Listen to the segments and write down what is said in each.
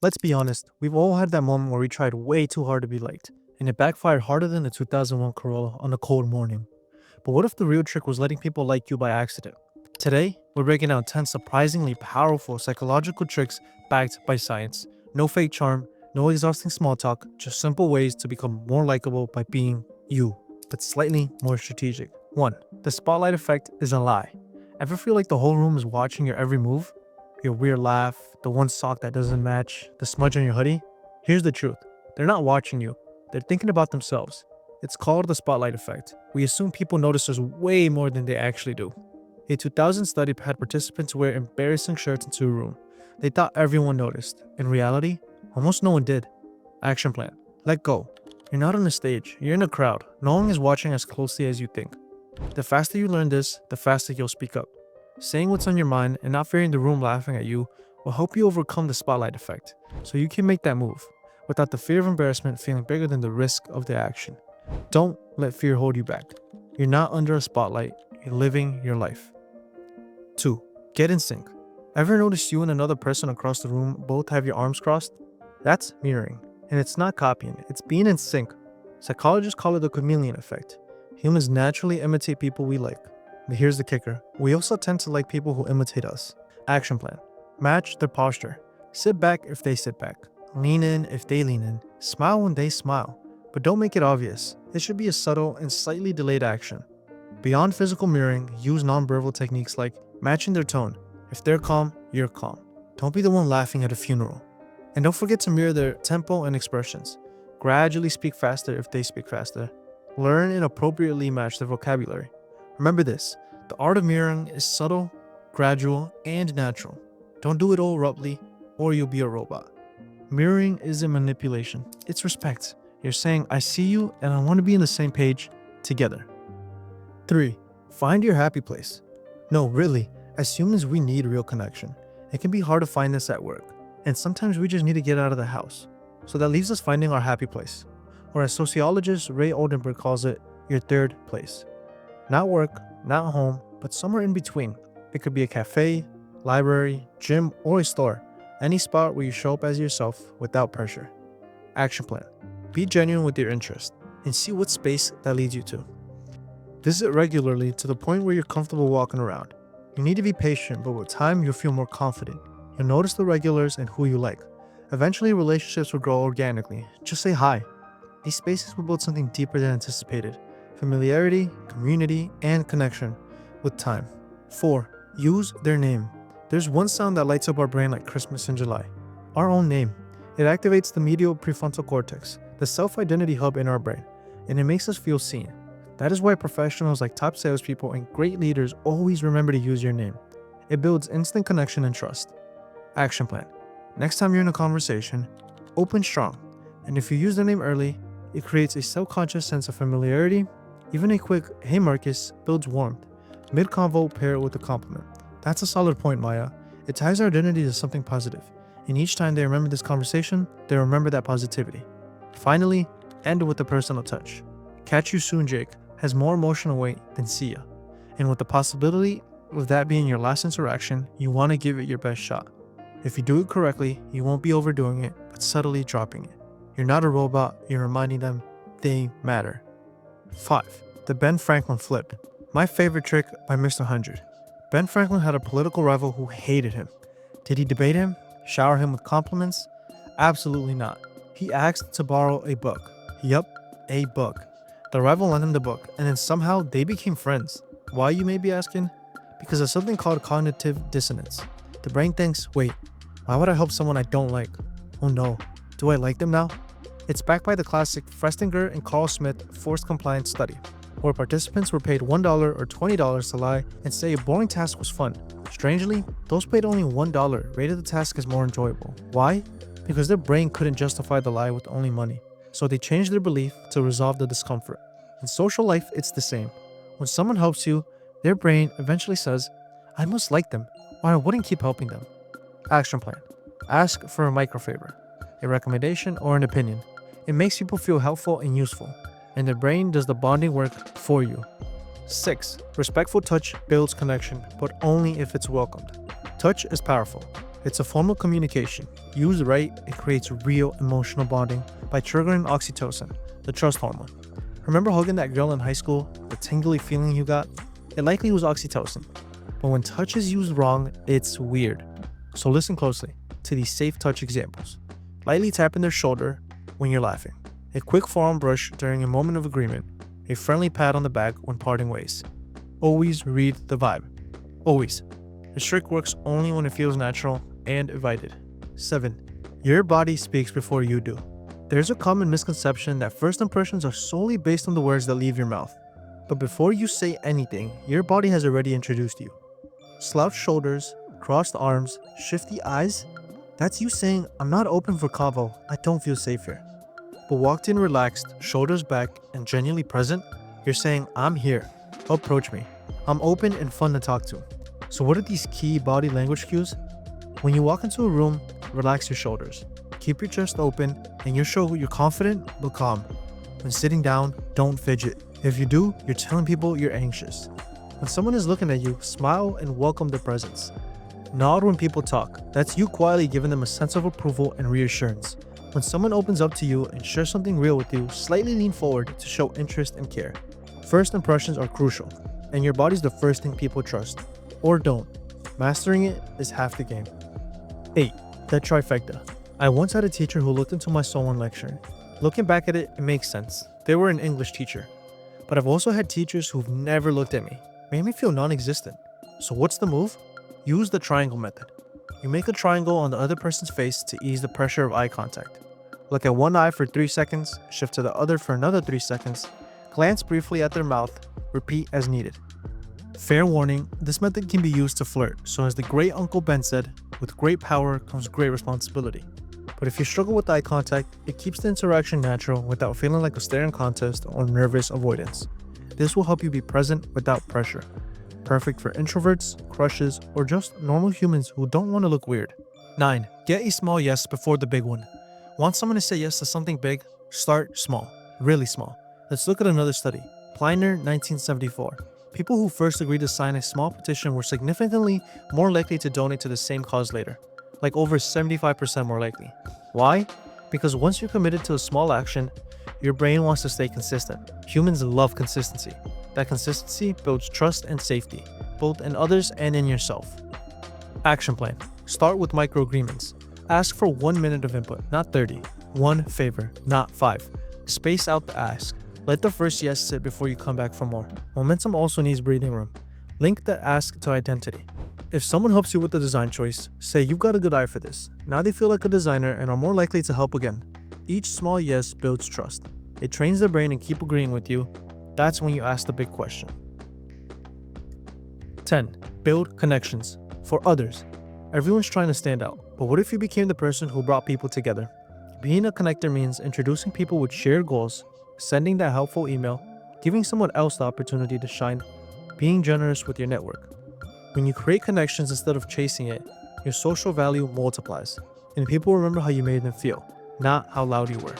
Let's be honest, we've all had that moment where we tried way too hard to be liked, and it backfired harder than the 2001 Corolla on a cold morning. But what if the real trick was letting people like you by accident? Today, we're breaking down 10 surprisingly powerful psychological tricks backed by science. No fake charm, no exhausting small talk, just simple ways to become more likable by being you, but slightly more strategic. 1. The spotlight effect is a lie. Ever feel like the whole room is watching your every move? Your weird laugh, the one sock that doesn't match, the smudge on your hoodie? Here's the truth. They're not watching you. They're thinking about themselves. It's called the spotlight effect. We assume people notice us way more than they actually do. A 2000 study had participants wear embarrassing shirts into a room. They thought everyone noticed. In reality, almost no one did. Action plan. Let go. You're not on a stage. You're in a crowd. No one is watching as closely as you think. The faster you learn this, the faster you'll speak up. Saying what's on your mind and not fearing the room laughing at you will help you overcome the spotlight effect, so you can make that move without the fear of embarrassment feeling bigger than the risk of the action. Don't let fear hold you back. You're not under a spotlight, you're living your life. 2. Get in sync. Ever notice you and another person across the room both have your arms crossed? That's mirroring, and it's not copying, it's being in sync. Psychologists call it the chameleon effect. Humans naturally imitate people we like. But here's the kicker. We also tend to like people who imitate us. Action plan. Match their posture. Sit back if they sit back. Lean in if they lean in. Smile when they smile. But don't make it obvious. It should be a subtle and slightly delayed action. Beyond physical mirroring, use nonverbal techniques like matching their tone. If they're calm, you're calm. Don't be the one laughing at a funeral. And don't forget to mirror their tempo and expressions. Gradually speak faster if they speak faster. Learn and appropriately match their vocabulary. Remember this, the art of mirroring is subtle, gradual, and natural. Don't do it all abruptly, or you'll be a robot. Mirroring isn't manipulation, it's respect. You're saying, I see you and I want to be on the same page together. 3. Find your happy place. No, really, as humans we need real connection. It can be hard to find this at work, and sometimes we just need to get out of the house. So that leaves us finding our happy place, or as sociologist Ray Oldenburg calls it, your third place. Not work, not home, but somewhere in between. It could be a cafe, library, gym, or a store. Any spot where you show up as yourself without pressure. Action plan. Be genuine with your interest and see what space that leads you to. Visit regularly to the point where you're comfortable walking around. You need to be patient, but with time you'll feel more confident. You'll notice the regulars and who you like. Eventually relationships will grow organically. Just say hi. These spaces will build something deeper than anticipated. Familiarity, community, and connection with time. 4. Use their name. There's one sound that lights up our brain like Christmas in July. Our own name. It activates the medial prefrontal cortex, the self-identity hub in our brain, and it makes us feel seen. That is why professionals like top salespeople and great leaders always remember to use your name. It builds instant connection and trust. Action plan. Next time you're in a conversation, open strong. And if you use the name early, it creates a subconscious sense of familiarity. Even a quick, hey Marcus, builds warmth. Mid-convo, pair it with a compliment. That's a solid point, Maya. It ties our identity to something positive. And each time they remember this conversation, they remember that positivity. Finally, end with a personal touch. Catch you soon, Jake has more emotional weight than see ya. And with the possibility of that being your last interaction, you want to give it your best shot. If you do it correctly, you won't be overdoing it, but subtly dropping it. You're not a robot, you're reminding them they matter. 5. The Ben Franklin flip. My favorite trick by Mr. 100. Ben Franklin had a political rival who hated him. Did he debate him? Shower him with compliments? Absolutely not. He asked to borrow a book. Yup, a book. The rival lent him the book, and then somehow they became friends. Why, you may be asking? Because of something called cognitive dissonance. The brain thinks, wait, why would I help someone I don't like? Oh no, do I like them now? It's backed by the classic Frestinger and Carl Smith forced compliance study, where participants were paid $1 or $20 to lie and say a boring task was fun. Strangely, those paid only $1 rated the task as more enjoyable. Why? Because their brain couldn't justify the lie with only money, so they changed their belief to resolve the discomfort. In social life, it's the same. When someone helps you, their brain eventually says, I must like them, or I wouldn't keep helping them. Action plan. Ask for a microfavor, a recommendation, or an opinion. It makes people feel helpful and useful, and the brain does the bonding work for you. 6. Respectful touch builds connection, but only if it's welcomed. Touch is powerful. It's a form of communication. Used right, it creates real emotional bonding by triggering oxytocin, the trust hormone. Remember hugging that girl in high school? The tingly feeling you got? It likely was oxytocin. But when touch is used wrong, it's weird. So listen closely to these safe touch examples. Lightly tapping their shoulder when you're laughing. A quick forearm brush during a moment of agreement. A friendly pat on the back when parting ways. Always read the vibe. Always. This trick works only when it feels natural and invited. 7. Your body speaks before you do. There's a common misconception that first impressions are solely based on the words that leave your mouth. But before you say anything, your body has already introduced you. Slouched shoulders, crossed arms, shifty eyes. That's you saying, I'm not open for convo, I don't feel safe here. But walked in relaxed, shoulders back, and genuinely present, you're saying, I'm here, approach me. I'm open and fun to talk to. So what are these key body language cues? When you walk into a room, relax your shoulders. Keep your chest open and you show you're confident but calm. When sitting down, don't fidget. If you do, you're telling people you're anxious. When someone is looking at you, smile and welcome their presence. Nod when people talk. That's you quietly giving them a sense of approval and reassurance. When someone opens up to you and shares something real with you, slightly lean forward to show interest and care. First impressions are crucial, and your body's the first thing people trust. Or don't. Mastering it is half the game. 8. The trifecta. I once had a teacher who looked into my soul in lecture. Looking back at it, it makes sense. They were an English teacher. But I've also had teachers who've never looked at me. Made me feel non-existent. So what's the move? Use the triangle method. You make a triangle on the other person's face to ease the pressure of eye contact. Look at one eye for 3 seconds, shift to the other for another 3 seconds, glance briefly at their mouth, repeat as needed. Fair warning, this method can be used to flirt, so as the great Uncle Ben said, with great power comes great responsibility. But if you struggle with eye contact, it keeps the interaction natural without feeling like a staring contest or nervous avoidance. This will help you be present without pressure. Perfect for introverts, crushes, or just normal humans who don't want to look weird. 9. Get a small yes before the big one. Want someone to say yes to something big? Start small. Really small. Let's look at another study. Pliner, 1974. People who first agreed to sign a small petition were significantly more likely to donate to the same cause later. Like over 75% more likely. Why? Because once you're committed to a small action, your brain wants to stay consistent. Humans love consistency. That consistency builds trust and safety, both in others and in yourself. Action plan. Start with micro agreements. Ask for 1 minute of input, not 30. One favor, not 5. Space out the ask. Let the first yes sit before you come back for more. Momentum also needs breathing room. Link the ask to identity. If someone helps you with the design choice, say you've got a good eye for this. Now they feel like a designer and are more likely to help again. Each small yes builds trust. It trains their brain and keep agreeing with you. That's when you ask the big question. 10. Build connections. For others. Everyone's trying to stand out, but what if you became the person who brought people together? Being a connector means introducing people with shared goals, sending that helpful email, giving someone else the opportunity to shine, being generous with your network. When you create connections instead of chasing it, your social value multiplies, and people remember how you made them feel, not how loud you were.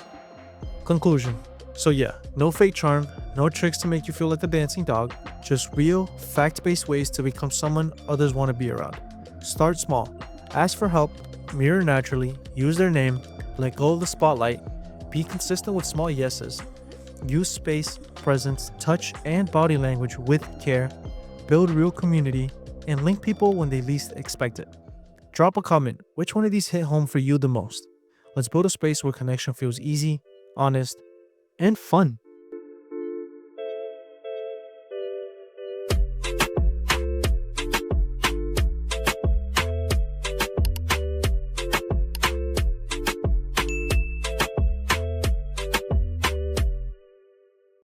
Conclusion. So yeah, no fake charm, no tricks to make you feel like a dancing dog, just real, fact-based ways to become someone others want to be around. Start small, ask for help, mirror naturally, use their name, let go of the spotlight, be consistent with small yeses, use space, presence, touch, and body language with care, build real community, and link people when they least expect it. Drop a comment, which one of these hit home for you the most? Let's build a space where connection feels easy, honest, and fun.